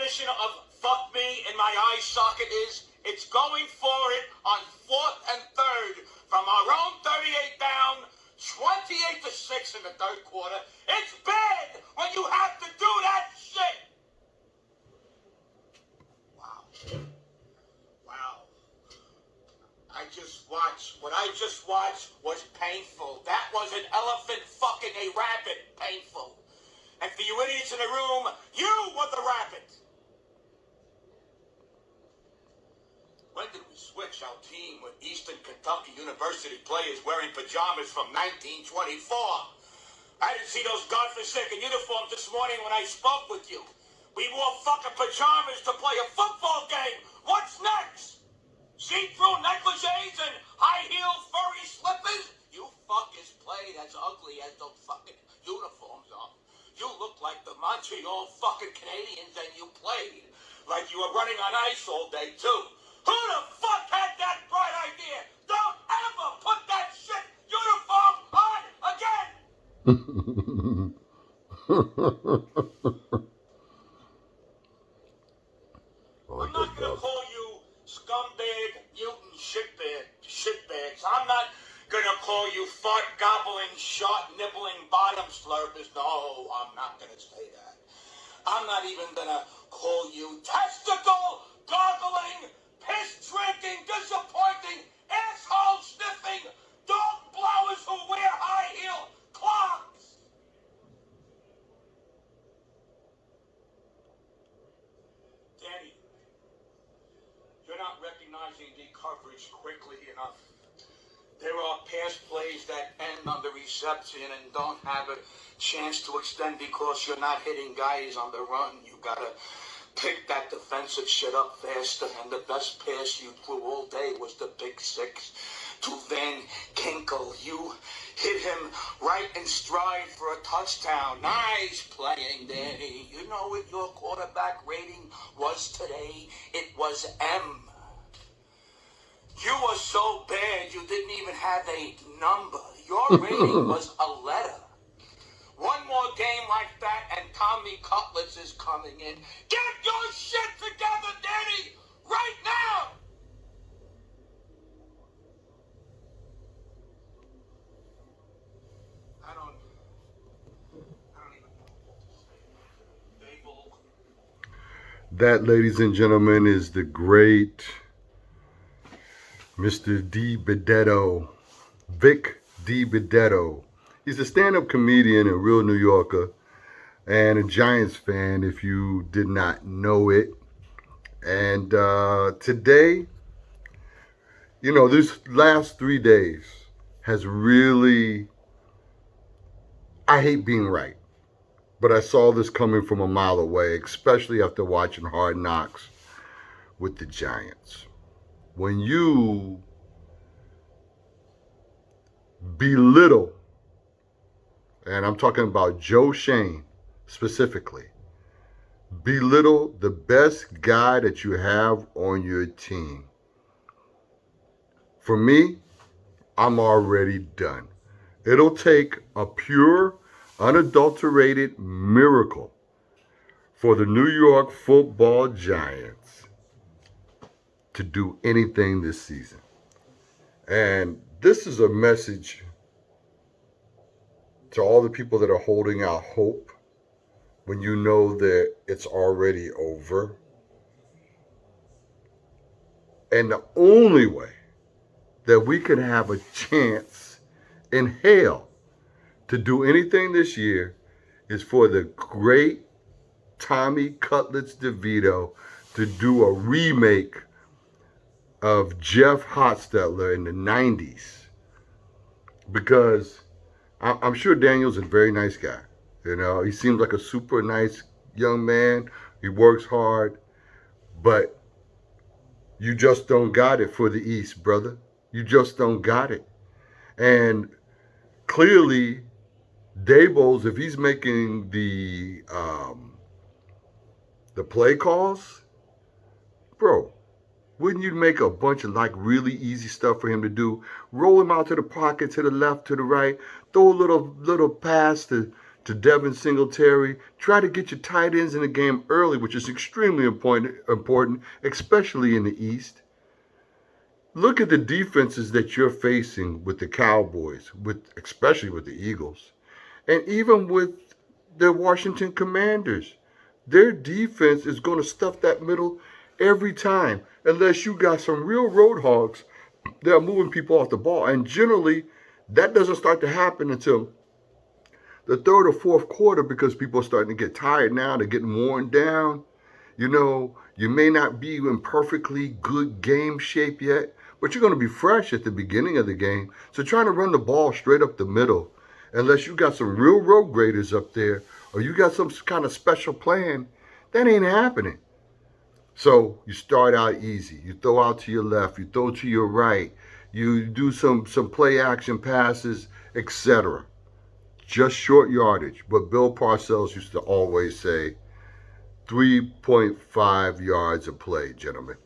definition of fuck me in my eye socket is it's going for it on 4th and 3rd from our own 38 down, 28-6 in the third quarter. It's bad when you have to do that shit. Wow. What I just watched was painful. That was an elephant fucking a rabbit. Painful. And for you idiots in the room, you were the rabbit. When did we switch our team with Eastern Kentucky University players wearing pajamas from 1924? I didn't see those godforsaken uniforms this morning when I spoke with you. We wore fucking pajamas to play a football game. What's next? See-through negligees and high-heel furry slippers? You fuckers played as ugly as those fucking uniforms are. You look like the Montreal fucking Canadians, and you played like you were running on ice all day, too. Who the fuck had that bright idea? Don't ever put that shit uniform on again! I'm not gonna call you scumbag, mutant, shitbags. I'm not gonna call you fart-gobbling, shot-nibbling bottom slurpers. No, I'm not gonna say that. I'm not even gonna call you testicle-goggling, piss-drinking, disappointing, asshole-sniffing, dog-blowers who wear high-heel clogs. Danny, you're not recognizing the coverage quickly enough. There are pass plays that end on the reception and don't have a chance to extend because you're not hitting guys on the run. You gotta pick that defensive shit up faster, and the best pass you threw all day was the pick six to Van Kinkel. You hit him right in stride for a touchdown. Nice playing, Danny. You know what your quarterback rating was today? It was M. You were so bad you didn't even have a number. Your rating was a letter. One more game like that and Tommy Cutlets is coming in. Get your shit together, Danny, right now! I don't even know what to say. That, ladies and gentlemen, is the great Mr. DeBeto, Vic DeBeto. He's a stand-up comedian, a real New Yorker, and a Giants fan if you did not know it. And today, you know, this last 3 days has really, I hate being right, but I saw this coming from a mile away, especially after watching Hard Knocks with the Giants. When you belittle, and I'm talking about Joe Shane specifically, belittle the best guy that you have on your team. For me, I'm already done. It'll take a pure, unadulterated miracle for the New York Football Giants to do anything this season. And this is a message to all the people that are holding out hope when you know that it's already over. And the only way that we can have a chance in hell to do anything this year is for the great Tommy Cutlets DeVito to do a remake of Jeff Hostetler in the 90s. Because I'm sure Daniel's a very nice guy. You know, he seems like a super nice young man. He works hard. But you just don't got it for the East, brother. You just don't got it. And clearly, Daboll's, if he's making the play calls, bro, wouldn't you make a bunch of like really easy stuff for him to do? Roll him out to the pocket, to the left, to the right, throw a little pass to to Devin Singletary. Try to get your tight ends in the game early, which is extremely important, especially in the East. Look at the defenses that you're facing with the Cowboys, especially with the Eagles, and even with the Washington Commanders. Their defense is going to stuff that middle every time, unless you got some real road hogs that are moving people off the ball. And generally, that doesn't start to happen until the third or fourth quarter because people are starting to get tired now. They're getting worn down. You know, you may not be in perfectly good game shape yet, but you're going to be fresh at the beginning of the game. So trying to run the ball straight up the middle, unless you got some real road graders up there or you got some kind of special plan, that ain't happening. So you start out easy. You throw out to your left. You throw to your right. You do some play action passes, etc. Just short yardage. But Bill Parcells used to always say 3.5 yards a play, gentlemen.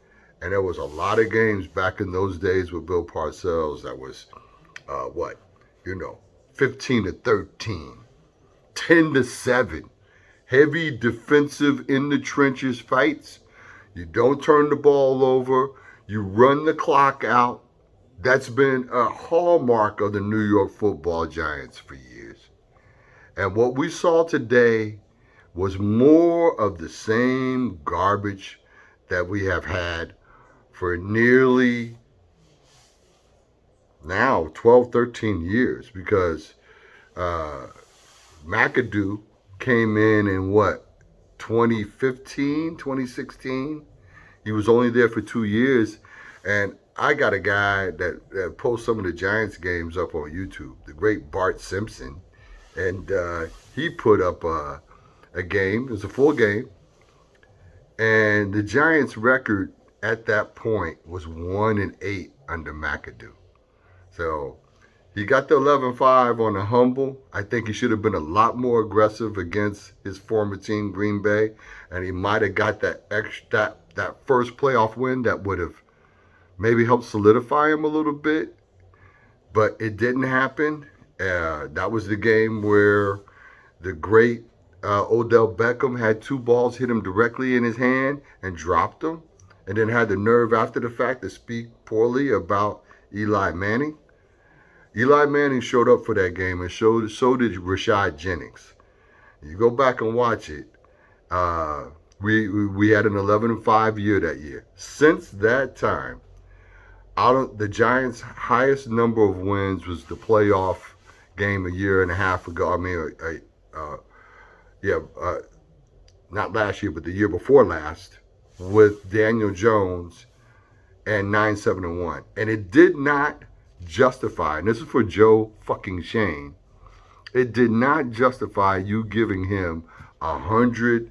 And there was a lot of games back in those days with Bill Parcells that was, 15 to 13, 10 to 7. Heavy defensive in the trenches fights. You don't turn the ball over. You run the clock out. That's been a hallmark of the New York Football Giants for years. And what we saw today was more of the same garbage that we have had for nearly now 12, 13 years, because McAdoo came in 2015, 2016. He was only there for 2 years. And I got a guy that posts some of the Giants games up on YouTube, the great Bart Simpson. And he put up a game. It was a full game. And the Giants' record at that point was 1-8 under McAdoo. So he got the 11-5 on the humble. I think he should have been a lot more aggressive against his former team, Green Bay, and he might have got that first playoff win that would have maybe helped solidify him a little bit. But it didn't happen. That was the game where the great Odell Beckham had 2 balls hit him directly in his hand and dropped them, and then had the nerve after the fact to speak poorly about Eli Manning. Eli Manning showed up for that game, and so did Rashad Jennings. You go back and watch it. We had an 11-5 year that year. Since that time, the Giants' highest number of wins was the playoff game a year and a half ago. Not last year, but the year before last, with Daniel Jones, and 9-7-1. And it did not justify, and this is for Joe fucking Shane, it did not justify you giving him $160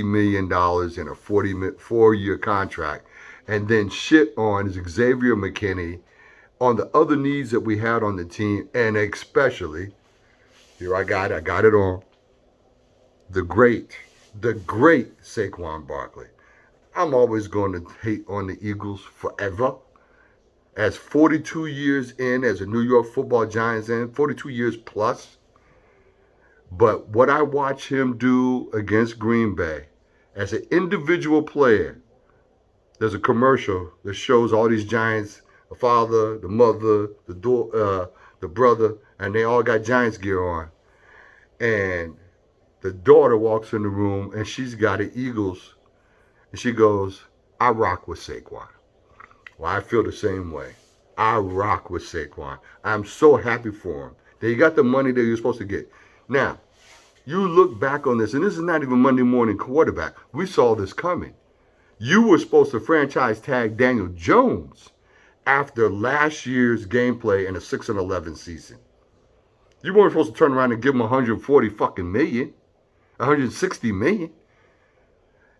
million in a 4-year contract and then shit on Xavier McKinney, on the other needs that we had on the team, and especially, here I got it on, the great Saquon Barkley. I'm always going to hate on the Eagles forever. As 42 years in as a New York Football Giants in, 42 years plus. But what I watch him do against Green Bay, as an individual player, there's a commercial that shows all these Giants, the father, the mother, the brother, and they all got Giants gear on. And the daughter walks in the room, and she's got the Eagles, and she goes, I rock with Saquon. Well, I feel the same way. I rock with Saquon. I'm so happy for him that he got the money that he was supposed to get. Now, you look back on this, and this is not even Monday morning quarterback. We saw this coming. You were supposed to franchise tag Daniel Jones after last year's gameplay in a 6-11 season. You weren't supposed to turn around and give him 140 fucking million, 160 million.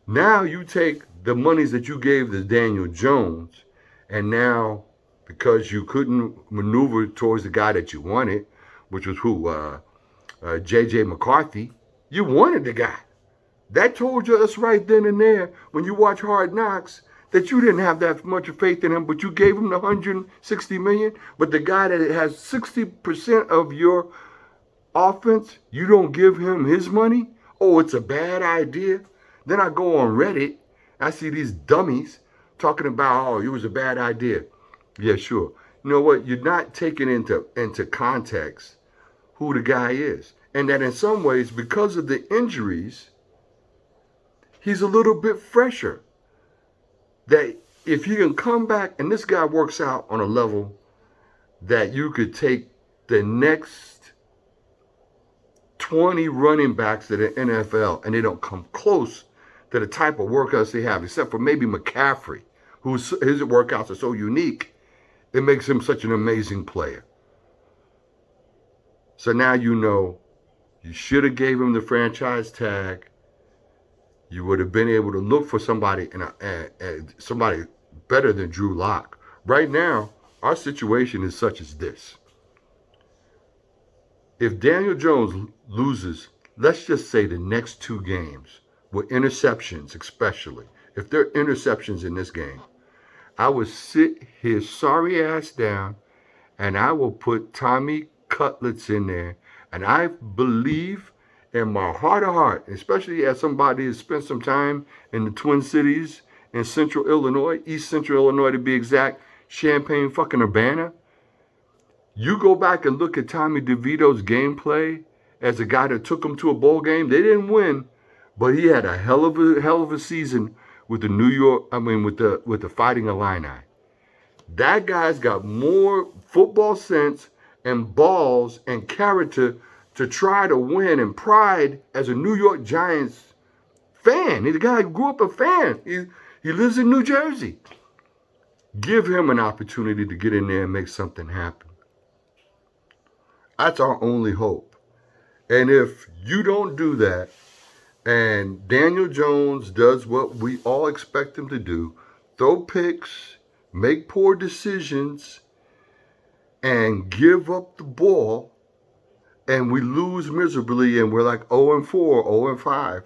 Now you take the monies that you gave to Daniel Jones, and now, because you couldn't maneuver towards the guy that you wanted, which was who? J.J. McCarthy. You wanted the guy. That told you us right then and there, when you watch Hard Knocks, that you didn't have that much faith in him, but you gave him the 160 million. But the guy that has 60% of your offense, you don't give him his money? Oh, it's a bad idea. Then I go on Reddit, I see these dummies talking about, oh, it was a bad idea. Yeah, sure. You know what? You're not taking into context who the guy is. And that in some ways, because of the injuries, he's a little bit fresher. That if he can come back, and this guy works out on a level that you could take the next 20 running backs to the NFL and they don't come close to the type of workouts they have, except for maybe McCaffrey, whose his workouts are so unique, it makes him such an amazing player. So now you know you should have gave him the franchise tag. You would have been able to look for somebody and somebody better than Drew Lock. Right now, our situation is such as this. If Daniel Jones loses, let's just say the next 2 games, with interceptions especially, if there are interceptions in this game, I would sit his sorry ass down and I will put Tommy Cutlets in there. And I believe in my heart of heart, especially as somebody has spent some time in the Twin Cities in Central Illinois, East Central Illinois to be exact, Champaign fucking Urbana. You go back and look at Tommy DeVito's gameplay as a guy that took him to a bowl game. They didn't win, but he had a hell of a season with the with the Fighting Illini. That guy's got more football sense and balls and character to try to win and pride as a New York Giants fan. He's a guy who grew up a fan. He lives in New Jersey. Give him an opportunity to get in there and make something happen. That's our only hope. And if you don't do that, and Daniel Jones does what we all expect him to do, throw picks, make poor decisions, and give up the ball, and we lose miserably, and we're like 0-4, 0-5,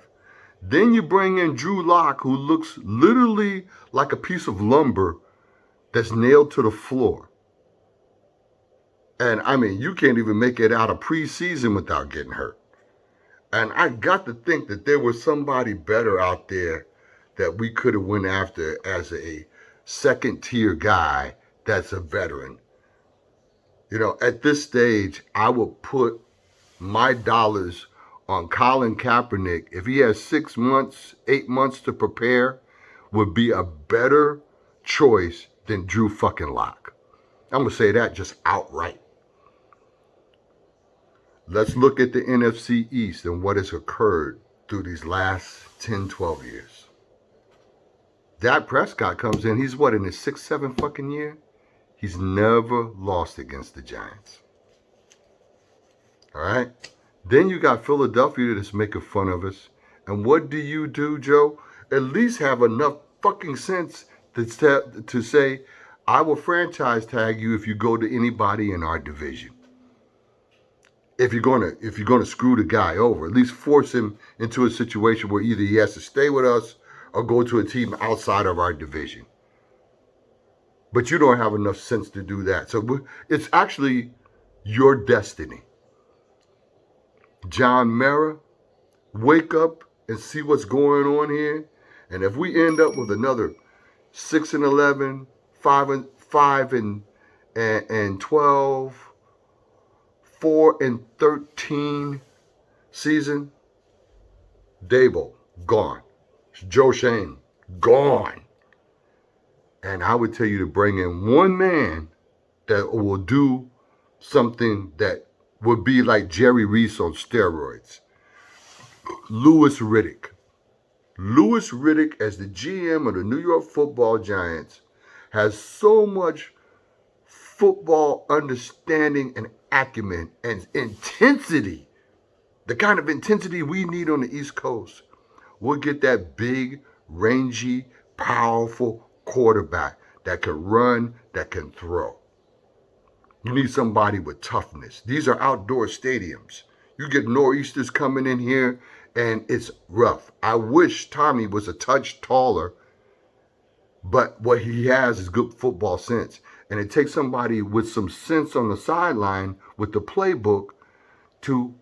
then you bring in Drew Lock, who looks literally like a piece of lumber that's nailed to the floor. And I mean, you can't even make it out of preseason without getting hurt. And I got to think that there was somebody better out there that we could have went after as a second tier guy that's a veteran. You know, at this stage, I would put my dollars on Colin Kaepernick. If he has 6 months, 8 months to prepare, would be a better choice than Drew fucking Lock. I'm going to say that just outright. Let's look at the NFC East and what has occurred through these last 10, 12 years. Dak Prescott comes in. He's what, in his 6, 7 fucking year? He's never lost against the Giants. All right? Then you got Philadelphia that's making fun of us. And what do, Joe? At least have enough fucking sense to say, I will franchise tag you if you go to anybody in our division. If you're gonna screw the guy over, at least force him into a situation where either he has to stay with us or go to a team outside of our division. But you don't have enough sense to do that. So it's actually your destiny. John Mara, wake up and see what's going on here. And if we end up with another 6-11, 5-12, 4-13 season, Dable, gone. Joe Shane, gone. And I would tell you to bring in one man that will do something that would be like Jerry Reese on steroids. Louis Riddick. Louis Riddick, as the GM of the New York Football Giants, has so much football understanding and acumen and intensity, the kind of intensity we need on the East Coast. We'll get that big, rangy, powerful quarterback that can run, that can throw. You need somebody with toughness. These are outdoor stadiums. You get nor'easters coming in here, and it's rough. I wish Tommy was a touch taller, but what he has is good football sense. And it takes somebody with some sense on the sideline with the playbook to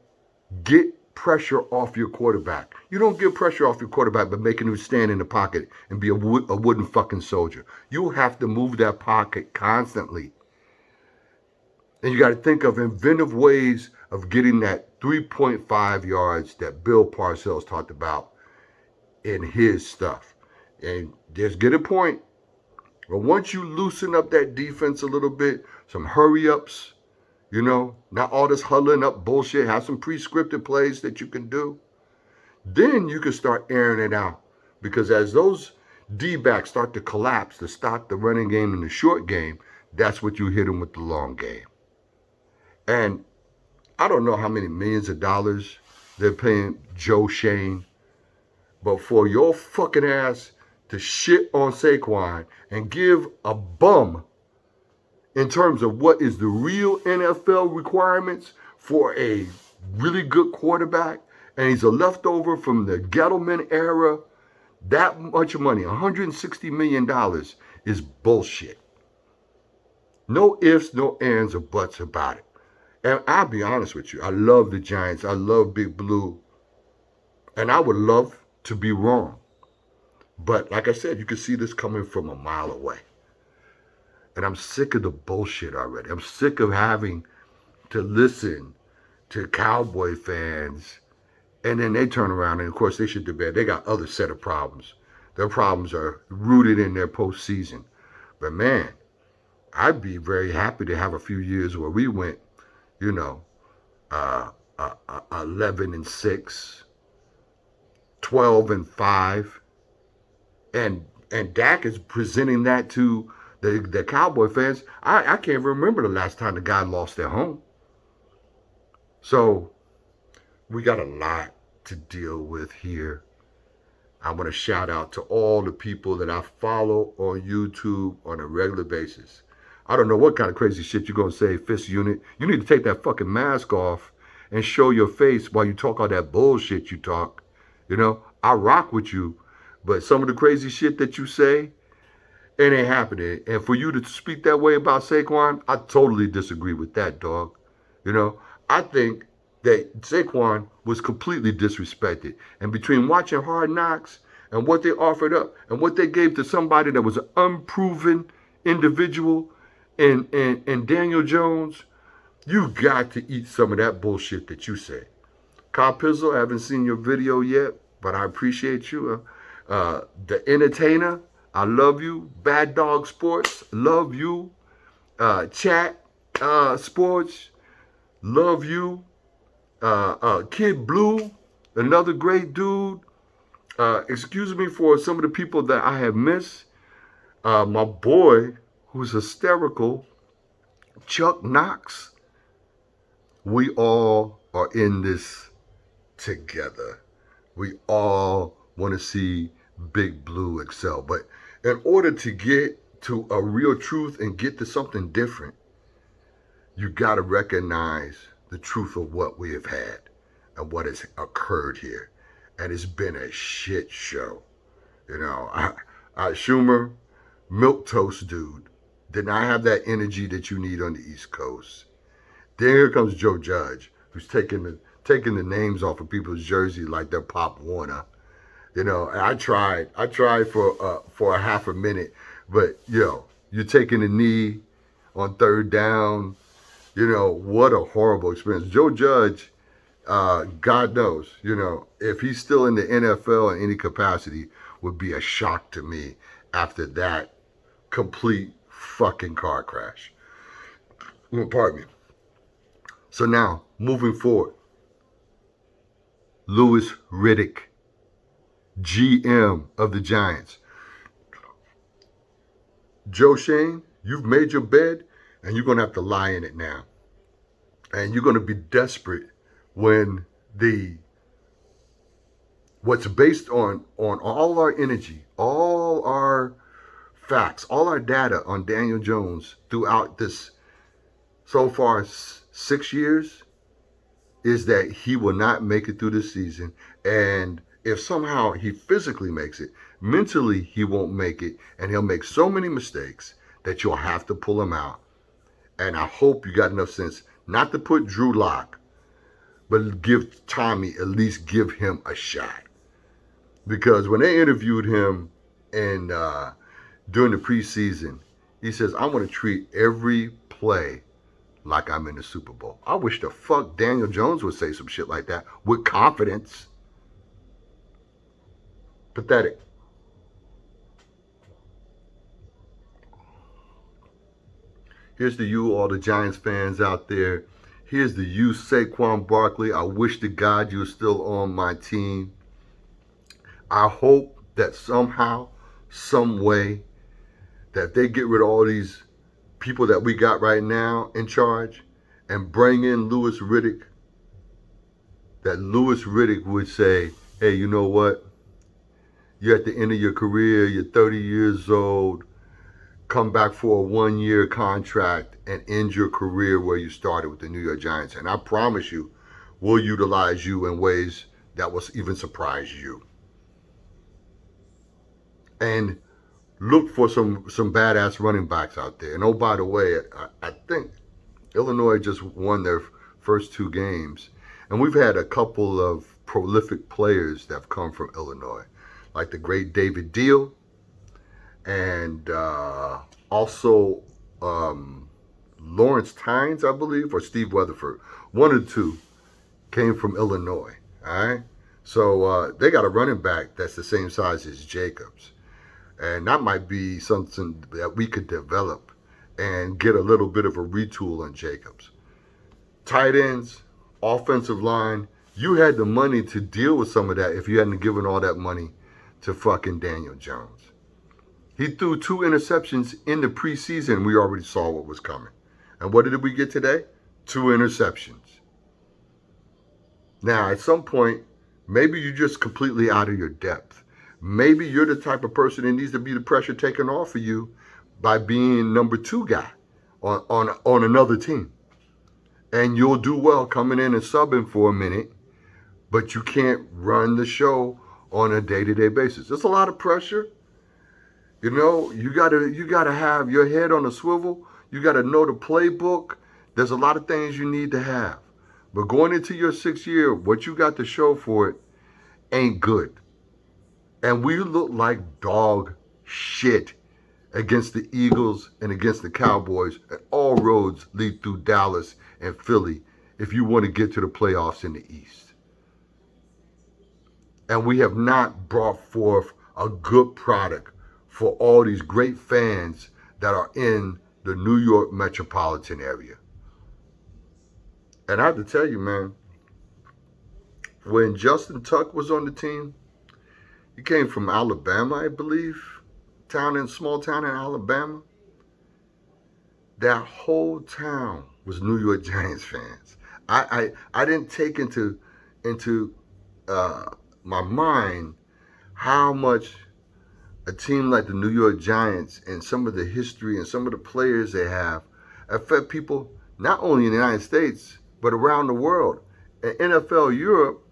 get pressure off your quarterback. You don't get pressure off your quarterback by making him stand in the pocket and be a wooden fucking soldier. You have to move that pocket constantly. And you got to think of inventive ways of getting that 3.5 yards that Bill Parcells talked about in his stuff. And just get a point. But once you loosen up that defense a little bit, some hurry ups, not all this huddling up bullshit, have some pre-scripted plays that you can do, then you can start airing it out. Because as those D-backs start to collapse to stop the running game and the short game, that's what you hit them with the long game. And I don't know how many millions of dollars they're paying Joe Shane, but for your fucking ass to shit on Saquon and give a bum in terms of what is the real NFL requirements for a really good quarterback, and he's a leftover from the Gettleman era, that much money, $160 million, is bullshit. No ifs, no ands, or buts about it. And I'll be honest with you, I love the Giants. I love Big Blue. And I would love to be wrong. But like I said, you can see this coming from a mile away. And I'm sick of the bullshit already. I'm sick of having to listen to Cowboy fans. And then they turn around and, of course, they should debate. They got other set of problems. Their problems are rooted in their postseason. But, man, I'd be very happy to have a few years where we went 11-6, 12-5, and Dak is presenting that to the Cowboy fans. I can't remember the last time the guy lost at home. So we got a lot to deal with here. I want to shout out to all the people that I follow on YouTube on a regular basis. I don't know what kind of crazy shit you're going to say, Fist Unit. You need to take that fucking mask off and show your face while you talk all that bullshit you talk. I rock with you, but some of the crazy shit that you say, it ain't happening. And for you to speak that way about Saquon, I totally disagree with that, dog. I think that Saquon was completely disrespected. And between watching Hard Knocks and what they offered up and what they gave to somebody that was an unproven individual and Daniel Jones, you got to eat some of that bullshit that you say. Kyle Pizzle, I haven't seen your video yet, but I appreciate you. The Entertainer, I love you. Bad Dog Sports, love you. Chat Sports, love you. Kid Blue, another great dude. Excuse me for some of the people that I have missed. My boy, who's hysterical, Chuck Knox. We all are in this together. We all want to see Big Blue excel. But in order to get to a real truth and get to something different, you got to recognize the truth of what we have had and what has occurred here. And it's been a shit show. Schumer, milquetoast dude, did not have that energy that you need on the East Coast. Then here comes Joe Judge, who's taking the names off of people's jerseys like they're Pop Warner. I tried for a half a minute, but you're taking a knee on third down. What a horrible experience. Joe Judge, God knows, if he's still in the NFL in any capacity, would be a shock to me after that complete fucking car crash. Pardon me. So now, moving forward, Louis Riddick, GM of the Giants. Joe Shane, you've made your bed, and you're going to have to lie in it now. And you're going to be desperate when what's based on all our energy, all our facts, all our data on Daniel Jones throughout this so far 6 years is that he will not make it through the season. And if somehow he physically makes it, mentally he won't make it, and he'll make so many mistakes that you'll have to pull him out. And I hope you got enough sense not to put Drew Lock but give Tommy, at least give him a shot. Because when they interviewed him and during the preseason, he says, I want to treat every play like I'm in the Super Bowl. I wish the fuck Daniel Jones would say some shit like that with confidence. Pathetic. Here's to you, all the Giants fans out there. Here's to you, Saquon Barkley. I wish to God you were still on my team. I hope that somehow, some way, that they get rid of all these people that we got right now in charge and bring in Louis Riddick, that Louis Riddick would say, hey, you know what? You're at the end of your career. You're 30 years old. Come back for a 1-year contract and end your career where you started with the New York Giants. And I promise you, we'll utilize you in ways that will even surprise you. And look for some badass running backs out there. And oh, by the way, I think Illinois just won their first 2 games. And we've had a couple of prolific players that have come from Illinois, like the great David Deal, and also Lawrence Tynes, I believe, or Steve Weatherford. One of the two came from Illinois, all right? So they got a running back that's the same size as Jacobs. And that might be something that we could develop and get a little bit of a retool on Jacobs. Tight ends, offensive line, you had the money to deal with some of that if you hadn't given all that money to fucking Daniel Jones. He threw 2 interceptions in the preseason. We already saw what was coming. And what did we get today? 2 interceptions. Now, at some point, maybe you're just completely out of your depth. Maybe you're the type of person that needs to be the pressure taken off of you by being number 2 guy on another team. And you'll do well coming in and subbing for a minute, but you can't run the show on a day-to-day basis. There's a lot of pressure. You know, you gotta have your head on a swivel. You gotta know the playbook. There's a lot of things you need to have. But going into your 6th year, what you got to show for it ain't good. And we look like dog shit against the Eagles and against the Cowboys. And all roads lead through Dallas and Philly if you want to get to the playoffs in the East. And we have not brought forth a good product for all these great fans that are in the New York metropolitan area. And I have to tell you, man, when Justin Tuck was on the team, he came from Alabama, I believe, small town in Alabama. That whole town was New York Giants fans. I didn't take into my mind how much a team like the New York Giants and some of the history and some of the players they have affect people not only in the United States, but around the world. In NFL Europe,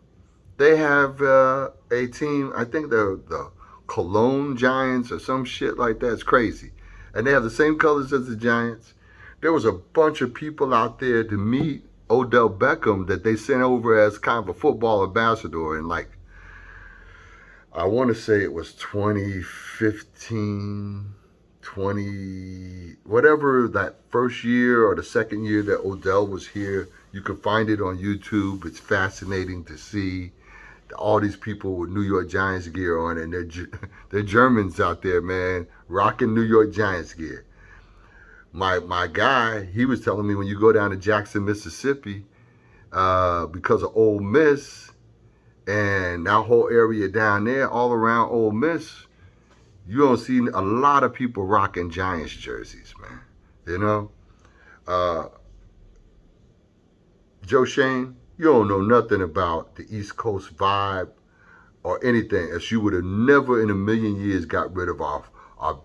they have a team, I think the Cologne Giants or some shit like that. It's crazy. And they have the same colors as the Giants. There was a bunch of people out there to meet Odell Beckham that they sent over as kind of a football ambassador in, like, I want to say it was 2015, whatever, that first year or the second year that Odell was here. You can find it on YouTube. It's fascinating to see all these people with New York Giants gear on, and they're Germans out there, man, rocking New York Giants gear. My guy, he was telling me when you go down to Jackson, Mississippi, because of Ole Miss, and that whole area down there, all around Ole Miss, you don't see a lot of people rocking Giants jerseys, man. You know? Joe Shane, you don't know nothing about the East Coast vibe or anything, as you would have never in a million years got rid of our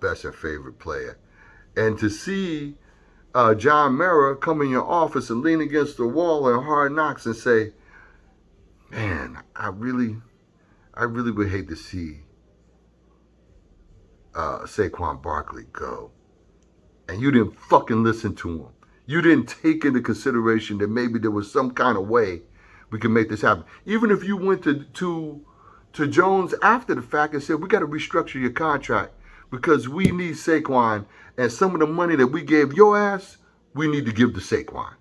best and favorite player. And to see John Mara come in your office and lean against the wall in Hard Knocks and say, man, I really would hate to see Saquon Barkley go. And you didn't fucking listen to him. You didn't take into consideration that maybe there was some kind of way we can make this happen. Even if you went to Jones after the fact and said, we got to restructure your contract because we need Saquon, and some of the money that we gave your ass, we need to give to Saquon.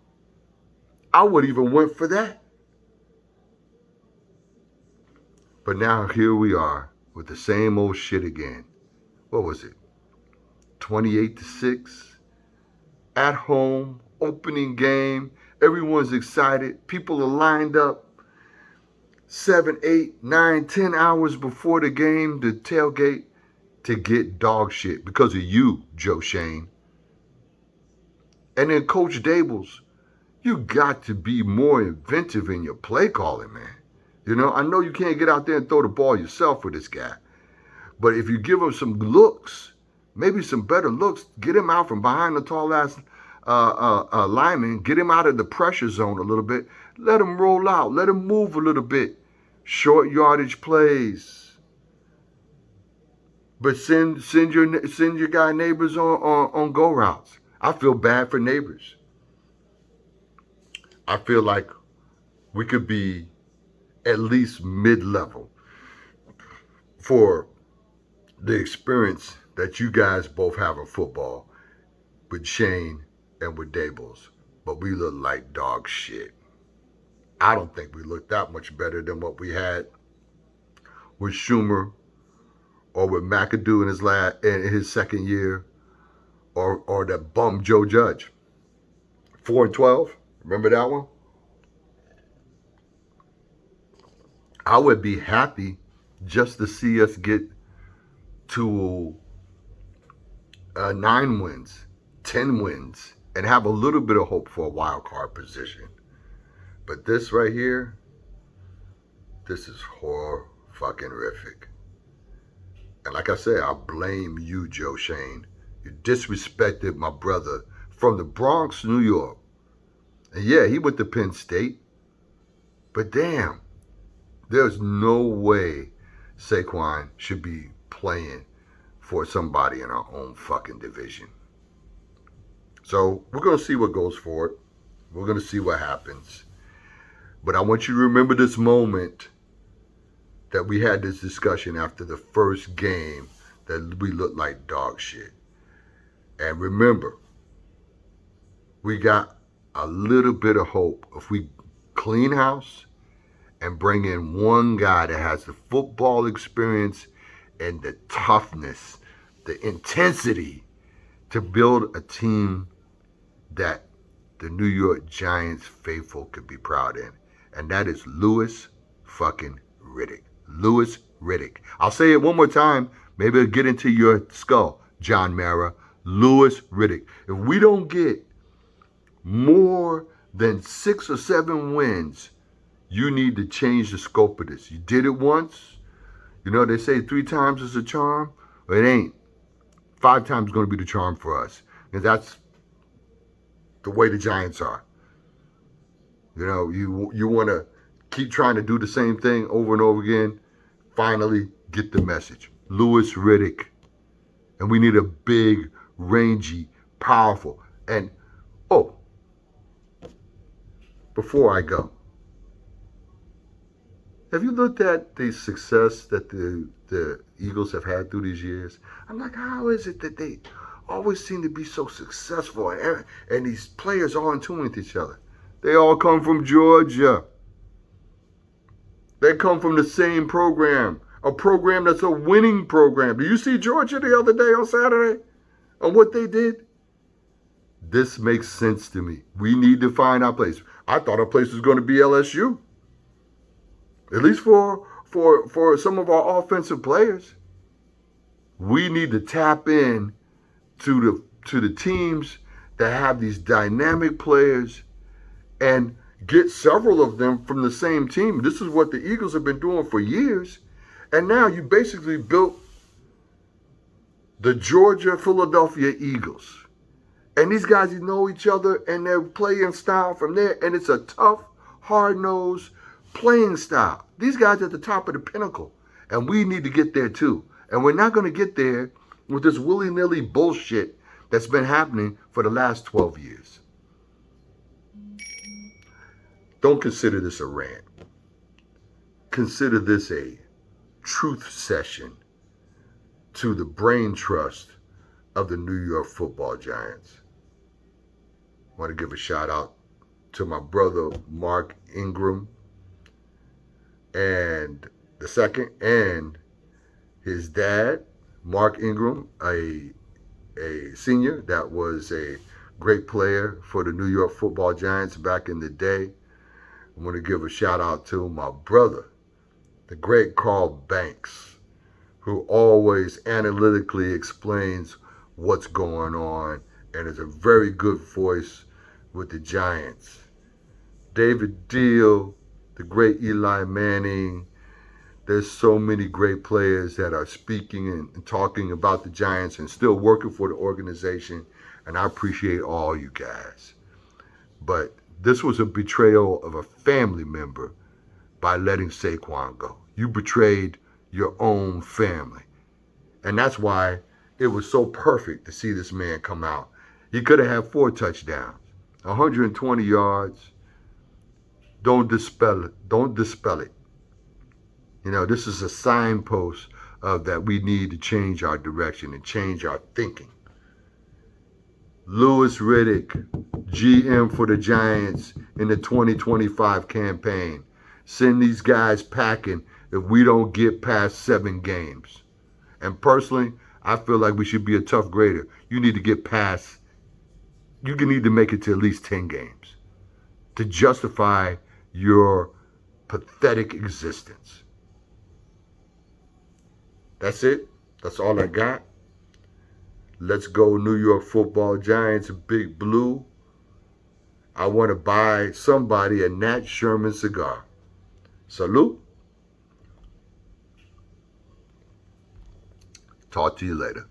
I would even went for that. But now here we are with the same old shit again. What was it? 28-6 at home, opening game. Everyone's excited. People are lined up 7, 8, 9, 10 hours before the game to tailgate to get dog shit because of you, Joe Shane. And then Coach Daboll's, you got to be more inventive in your play calling, man. You know, I know you can't get out there and throw the ball yourself with this guy. But if you give him some looks, maybe some better looks, get him out from behind the tall-ass lineman, get him out of the pressure zone a little bit, let him roll out, let him move a little bit. Short yardage plays. But send your guy Neighbors on go routes. I feel bad for Neighbors. I feel like we could be at least mid-level for the experience that you guys both have in football with Shane and with Daboll's. But we look like dog shit. I don't think we look that much better than what we had with Schumer or with McAdoo in his second year or that bum Joe Judge. 4-12. Remember that one? I would be happy just to see us get to 9 wins, 10 wins, and have a little bit of hope for a wild card position. But this right here, this is horrific. And like I said, I blame you, Joe Shane. You disrespected my brother from the Bronx, New York. And yeah, he went to Penn State. But damn, there's no way Saquon should be playing for somebody in our own fucking division. So we're going to see what goes forward. We're going to see what happens. But I want you to remember this moment that we had this discussion after the first game that we looked like dog shit. And remember, we got a little bit of hope if we clean house and bring in one guy that has the football experience and the toughness, the intensity to build a team that the New York Giants faithful could be proud in. And that is Louis fucking Riddick. Louis Riddick. I'll say it one more time. Maybe it'll get into your skull, John Mara. Louis Riddick. If we don't get more than 6 or 7 wins, you need to change the scope of this. You did it once. You know, they say 3 times is a charm. Well, it ain't. 5 times is going to be the charm for us. And that's the way the Giants are. You know, you want to keep trying to do the same thing over and over again. Finally, get the message. Louis Riddick. And we need a big, rangy, powerful. And, oh, before I go, have you looked at the success that the Eagles have had through these years? I'm like, how is it that they always seem to be so successful and these players are in tune with each other? They all come from Georgia. They come from the same program, a program that's a winning program. Do you see Georgia the other day on Saturday and what they did? This makes sense to me. We need to find our place. I thought our place was going to be LSU, at least for some of our offensive players. We need to tap in to the teams that have these dynamic players and get several of them from the same team. This is what the Eagles have been doing for years. And now you basically built the Georgia-Philadelphia Eagles. And these guys know each other and their playing style from there. And it's a tough, hard-nosed playing style. These guys are at the top of the pinnacle. And we need to get there too. And we're not going to get there with this willy-nilly bullshit that's been happening for the last 12 years. Don't consider this a rant. Consider this a truth session to the brain trust of the New York Football Giants. I want to give a shout out to my brother Mark Ingram and the second, and his dad, Mark Ingram, a senior that was a great player for the New York Football Giants back in the day. I want to give a shout out to my brother, the great Carl Banks, who always analytically explains what's going on and is a very good voice with the Giants. David Deal, the great Eli Manning. There's so many great players that are speaking and talking about the Giants and still working for the organization, and I appreciate all you guys. But this was a betrayal of a family member by letting Saquon go. You betrayed your own family. And that's why it was so perfect to see this man come out. He could have had 4 touchdowns, 120 yards. Don't dispel it. Don't dispel it. You know, this is a signpost of that we need to change our direction and change our thinking. Louis Riddick, GM for the Giants in the 2025 campaign. Send these guys packing if we don't get past 7 games. And personally, I feel like we should be a tough grader. You need to get past, you need to make it to at least 10 games to justify your pathetic existence. That's it. That's all I got. Let's go New York Football Giants, Big Blue. I want to buy somebody a Nat Sherman cigar. Salute. Talk to you later.